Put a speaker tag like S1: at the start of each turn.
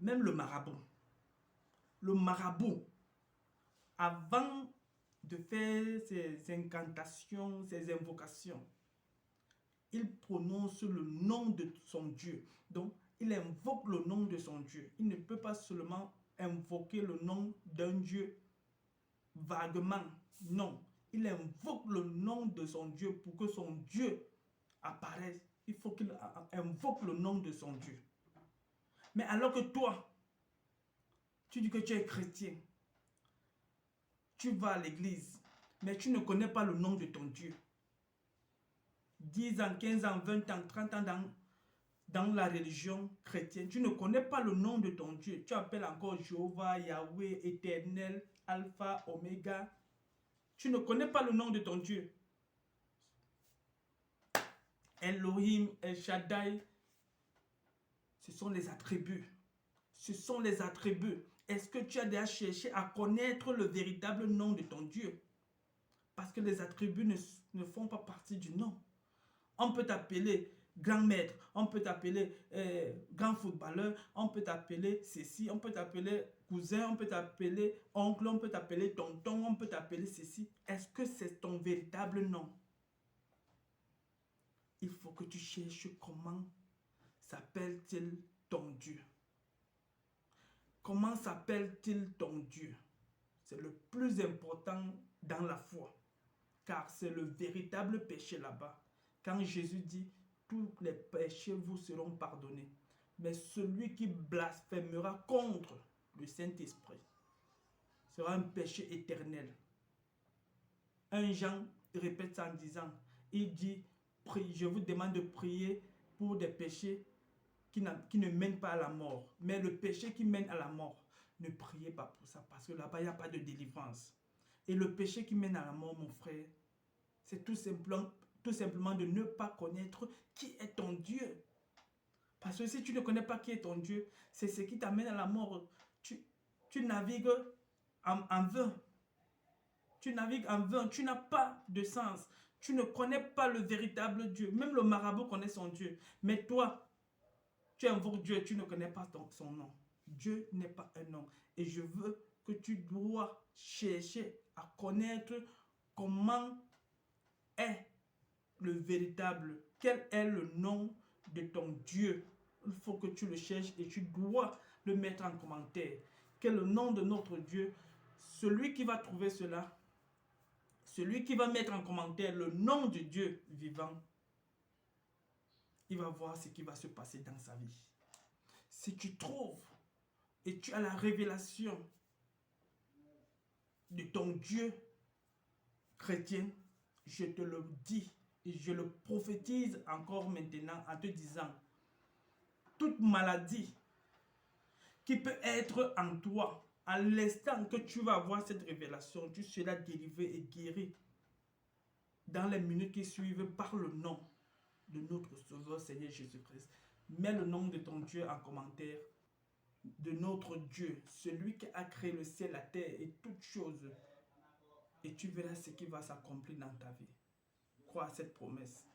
S1: Même le marabout, avant de faire ses incantations, ses invocations, il prononce le nom de son Dieu. Donc, il invoque le nom de son Dieu. Il ne peut pas seulement invoquer le nom d'un Dieu vaguement. Non, il invoque le nom de son Dieu pour que son Dieu apparaisse. Il faut qu'il invoque le nom de son Dieu. Mais alors que toi, tu dis que tu es chrétien, tu vas à l'église, mais tu ne connais pas le nom de ton Dieu. 10 ans, 15 ans, 20 ans, 30 ans dans la religion chrétienne, tu ne connais pas le nom de ton Dieu. Tu appelles encore Jéhovah, Yahweh, Éternel, Alpha, Oméga. Tu ne connais pas le nom de ton Dieu. Elohim, El Shaddai, ce sont les attributs. Ce sont les attributs. Est-ce que tu as déjà cherché à connaître le véritable nom de ton Dieu? Parce que les attributs ne font pas partie du nom. On peut t'appeler grand maître, on peut t'appeler grand footballeur, on peut t'appeler ceci, on peut t'appeler cousin, on peut t'appeler oncle, on peut t'appeler tonton, on peut t'appeler ceci. Est-ce que c'est ton véritable nom? Il faut que tu cherches comment s'appelle-t-il ton Dieu. Comment s'appelle-t-il ton Dieu? C'est le plus important dans la foi, car c'est le véritable péché là-bas. Quand Jésus dit, tous les péchés vous seront pardonnés, mais celui qui blasphémera contre le Saint-Esprit sera un péché éternel. Un Jean répète ça en disant, il dit, je vous demande de prier pour des péchés qui ne mènent pas à la mort. Mais le péché qui mène à la mort, ne priez pas pour ça, parce que là-bas, il n'y a pas de délivrance. Et le péché qui mène à la mort, mon frère, c'est tout simplement de ne pas connaître qui est ton Dieu. Parce que si tu ne connais pas qui est ton Dieu, c'est ce qui t'amène à la mort. Tu navigues en vain. Tu navigues en vain, tu n'as pas de sens. Tu ne connais pas le véritable Dieu. Même le marabout connaît son Dieu. Mais toi, tu invoques Dieu, tu ne connais pas son nom. Dieu n'est pas un nom. Et je veux que tu dois chercher à connaître comment est le véritable. Quel est le nom de ton Dieu? Il faut que tu le cherches et tu dois le mettre en commentaire. Quel est le nom de notre Dieu? Celui qui va trouver cela, celui qui va mettre en commentaire le nom de Dieu vivant, il va voir ce qui va se passer dans sa vie. Si tu trouves et tu as la révélation de ton Dieu chrétien, je te le dis et je le prophétise encore maintenant en te disant, toute maladie qui peut être en toi, à l'instant que tu vas avoir cette révélation, tu seras délivré et guéri dans les minutes qui suivent par le nom de notre Sauveur Seigneur Jésus-Christ. Mets le nom de ton Dieu en commentaire, de notre Dieu, celui qui a créé le ciel, la terre et toutes choses. Et tu verras ce qui va s'accomplir dans ta vie. Crois à cette promesse.